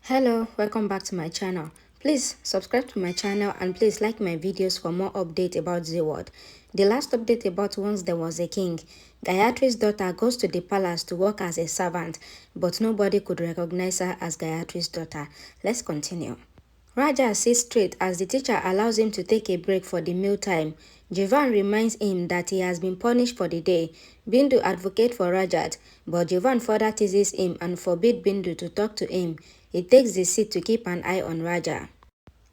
Hello, welcome back to my channel. Please subscribe to my channel and please like my videos for more updates about Zeewolde. The last update about Once There Was a King. Gayatri's daughter goes to the palace to work as a servant, but nobody could recognize her as Gayatri's daughter. Let's continue. Raja sits straight as the teacher allows him to take a break for the mealtime. Jivan reminds him that he has been punished for the day. Bindu advocates for Rajat, but Jivan further teases him and forbids Bindu to talk to him. He takes the seat to keep an eye on Raja.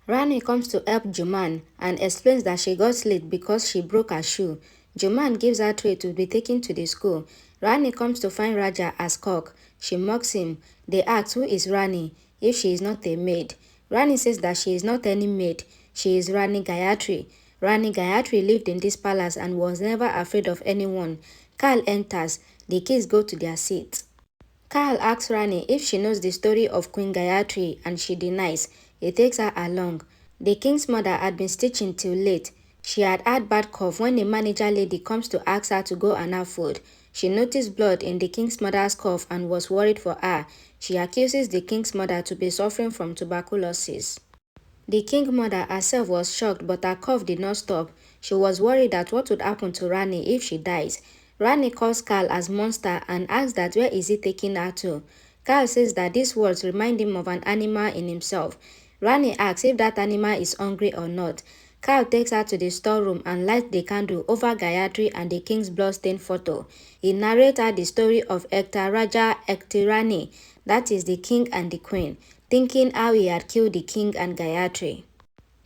Rani comes to help Juman and explains that she got late because she broke her shoe. Juman gives her tray to be taken to the school. Rani comes to find Raja as cock. She mocks him. They ask who is Rani, if she is not a maid. Rani says that she is not any maid. She is Rani Gayatri. Rani Gayatri lived in this palace and was never afraid of anyone. Kyle enters. The kids go to their seats. Kyle asks Rani if she knows the story of Queen Gayatri and she denies. He takes her along. The king's mother had been stitching till late. She had had bad cough when a manager lady comes to ask her to go and have food. She noticed blood in the king's mother's cough and was worried for her. She accuses the king's mother to be suffering from tuberculosis. The king's mother herself was shocked, but her cough did not stop. She was worried that what would happen to Rani if she dies. Rani calls Carl as monster and asks that where is he taking her to. Carl says that these words remind him of an animal in himself. Rani asks if that animal is hungry or not. Carl takes her to the storeroom and lights the candle over Gayatri and the king's bloodstained photo. He narrates her the story of Ekta Raja Ektirani, that is the king and the queen, thinking how he had killed the king and Gayatri.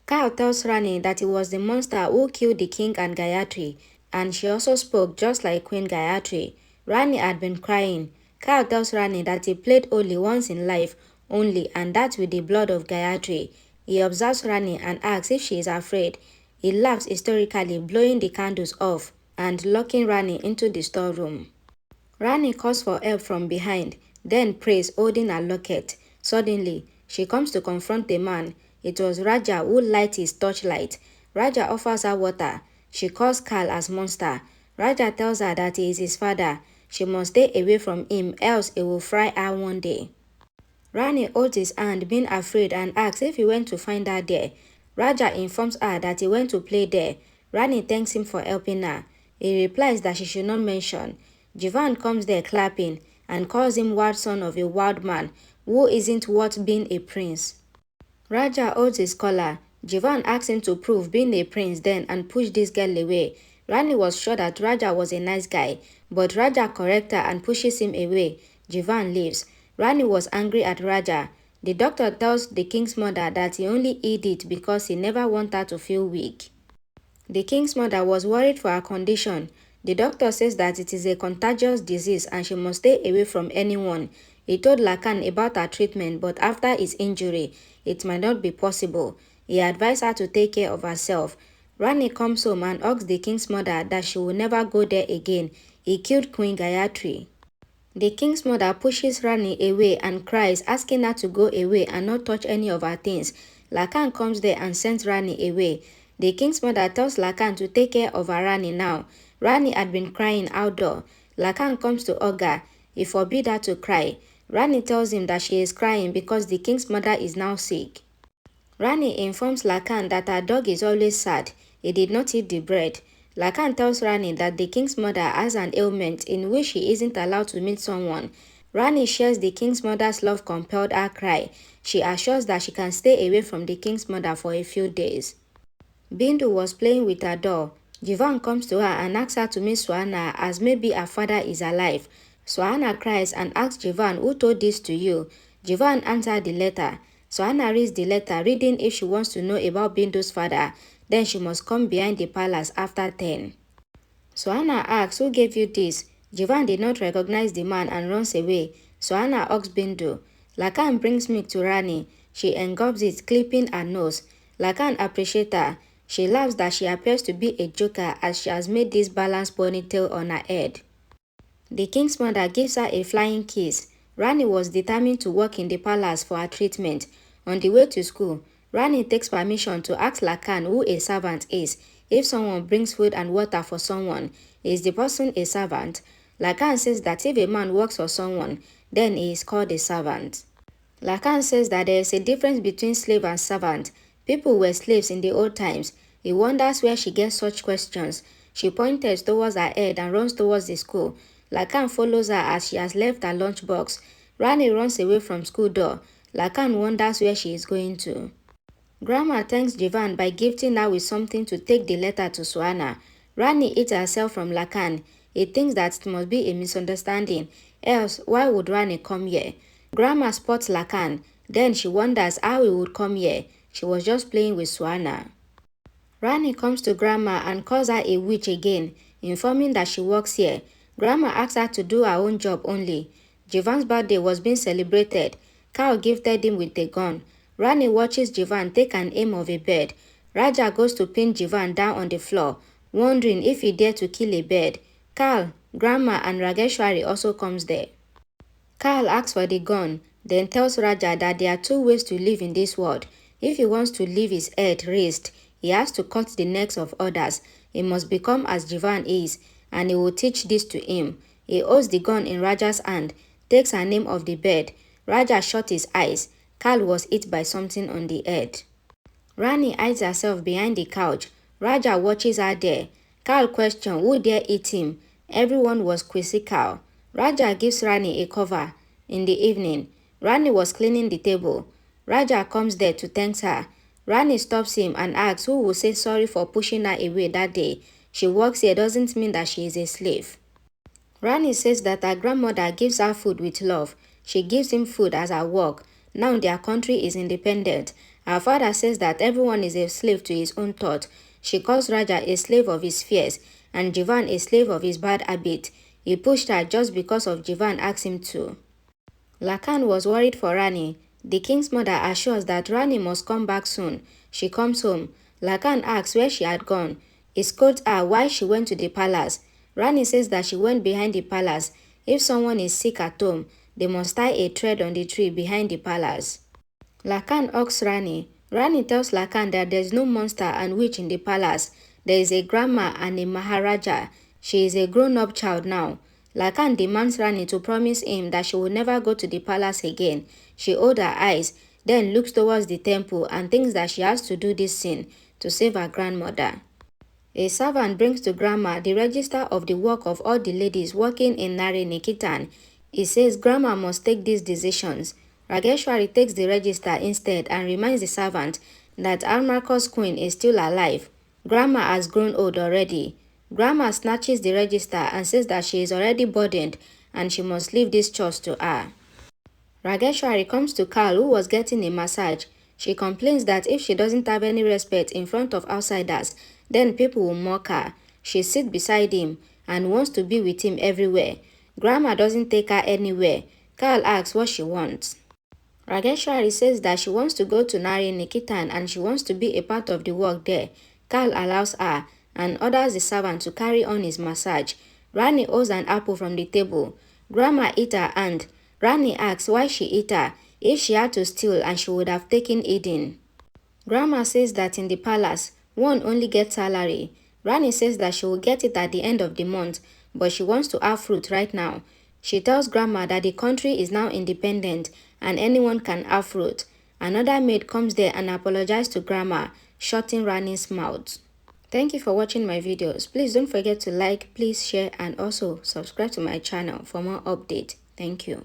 Carl tells Rani that it was the monster who killed the king and Gayatri, and she also spoke just like Queen Gayatri. Rani had been crying. Carl tells Rani that he played only once in life, only, and that with the blood of Gayatri. He observes Rani and asks if she is afraid. He laughs hysterically, blowing the candles off and locking Rani into the storeroom. Rani calls for help from behind, then prays, holding her locket. Suddenly, she comes to confront the man. It was Raja who lights his torchlight. Raja offers her water. She calls Carl as monster. Raja tells her that he is his father. She must stay away from him, else he will fry her one day. Rani holds his hand, being afraid, and asks if he went to find her there. Raja informs her that he went to play there. Rani thanks him for helping her. He replies that she should not mention. Jivan comes there clapping and calls him wild son of a wild man who isn't worth being a prince. Raja holds his collar. Jivan asks him to prove being a prince then and push this girl away. Rani was sure that Raja was a nice guy, but Raja corrects her and pushes him away. Jivan leaves. Rani was angry at Raja. The doctor tells the king's mother that he only hid it because he never wanted her to feel weak. The king's mother was worried for her condition. The doctor says that it is a contagious disease and she must stay away from anyone. He told Lakan about her treatment, but after his injury, it might not be possible. He advised her to take care of herself. Rani comes home and asks the king's mother that she will never go there again. He killed Queen Gayatri. The king's mother pushes Rani away and cries, asking her to go away and not touch any of her things. Lakan comes there and sends Rani away. The king's mother tells Lakan to take care of her Rani now. Rani had been crying outdoor. Lakan comes to hug her. He forbids her to cry. Rani tells him that she is crying because the king's mother is now sick. Rani informs Lakan that her dog is always sad. He did not eat the bread. Lakan tells Rani that the king's mother has an ailment in which she isn't allowed to meet someone. Rani shares the king's mother's love-compelled her cry. She assures that she can stay away from the king's mother for a few days. Bindu was playing with her doll. Jivan comes to her and asks her to meet Suhana as maybe her father is alive. Suhana cries and asks Jivan, who told this to you? Jivan answered the letter. Suhana reads the letter, reading if she wants to know about Bindu's father. Then she must come behind the palace after 10. Suhana asks, who gave you this? Jivan did not recognize the man and runs away. Suhana asks Bindu. Lakan brings milk to Rani. She engulfs it, clipping her nose. Lakan appreciates her. She laughs that she appears to be a joker as she has made this balanced ponytail on her head. The king's mother gives her a flying kiss. Rani was determined to work in the palace for her treatment. On the way to school, Rani takes permission to ask Lakan who a servant is. If someone brings food and water for someone, is the person a servant? Lakan says that if a man works for someone, then he is called a servant. Lacan says that there is a difference between slave and servant. People were slaves in the old times. He wonders where she gets such questions. She pointed towards her head and runs towards the school. Lacan follows her as she has left her lunchbox. Rani runs away from school door. Lacan wonders where she is going to. Grandma thanks Jivan by gifting her with something to take the letter to Suana. Rani eats herself from Lacan. He thinks that it must be a misunderstanding, else why would Rani come here? Grandma spots Lacan. Then she wonders how he would come here. She was just playing with Suana. Rani comes to Grandma and calls her a witch again, informing that she works here. Grandma asks her to do her own job only. Jivan's birthday was being celebrated. Carl gifted him with a gun. Rani watches Jivan take an aim of a bird. Raja goes to pin Jivan down on the floor, wondering if he dared to kill a bird. Carl, Grandma and Rageshwari also comes there. Carl asks for the gun, then tells Raja that there are two ways to live in this world. If he wants to leave his head raised, he has to cut the necks of others. He must become as Jivan is, and he will teach this to him. He holds the gun in Raja's hand, takes her name of the bird. Raja shut his eyes. Carl was hit by something on the head. Rani hides herself behind the couch. Raja watches her there. Carl questions who dare eat him. Everyone was quizzical. Raja gives Rani a cover. In the evening, Rani was cleaning the table. Raja comes there to thank her. Rani stops him and asks who will say sorry for pushing her away that day. She works here doesn't mean that she is a slave. Rani says that her grandmother gives her food with love. She gives him food as her work. Now their country is independent. Her father says that everyone is a slave to his own thought. She calls Raja a slave of his fears and Jivan a slave of his bad habit. He pushed her just because of Jivan asked him to. Lacan was worried for Rani. The king's mother assures that Rani must come back soon. She comes home. Lacan asks where she had gone. He scolds her why she went to the palace. Rani says that she went behind the palace. If someone is sick at home, they must tie a thread on the tree behind the palace. Lacan asks Rani. Rani tells Lacan that there is no monster and witch in the palace. There is a grandma and a Maharaja. She is a grown-up child now. Lacan demands Rani to promise him that she will never go to the palace again. She holds her eyes, then looks towards the temple and thinks that she has to do this sin to save her grandmother. A servant brings to Grandma the register of the work of all the ladies working in Nari Nikitan. He says Grandma must take these decisions. Rageshwari takes the register instead and reminds the servant that Almako's queen is still alive. Grandma has grown old already. Grandma snatches the register and says that she is already burdened and she must leave this chores to her. Rageshwari comes to Carl, who was getting a massage. She complains that if she doesn't have any respect in front of outsiders, then people will mock her. She sits beside him and wants to be with him everywhere. Grandma doesn't take her anywhere. Carl asks what she wants. Rageshwari says that she wants to go to Nari Nikitan and she wants to be a part of the work there. Carl allows her and orders the servant to carry on his massage. Rani holds an apple from the table. Grandma eats her hand. Rani asks why she ate her, if she had to steal and she would have taken Eden. Grandma says that in the palace, one only gets salary. Rani says that she will get it at the end of the month, but she wants to have fruit right now. She tells Grandma that the country is now independent and anyone can have fruit. Another maid comes there and apologizes to Grandma, shutting Rani's mouth. Thank you for watching my videos. Please don't forget to like, please share and also subscribe to my channel for more updates. Thank you.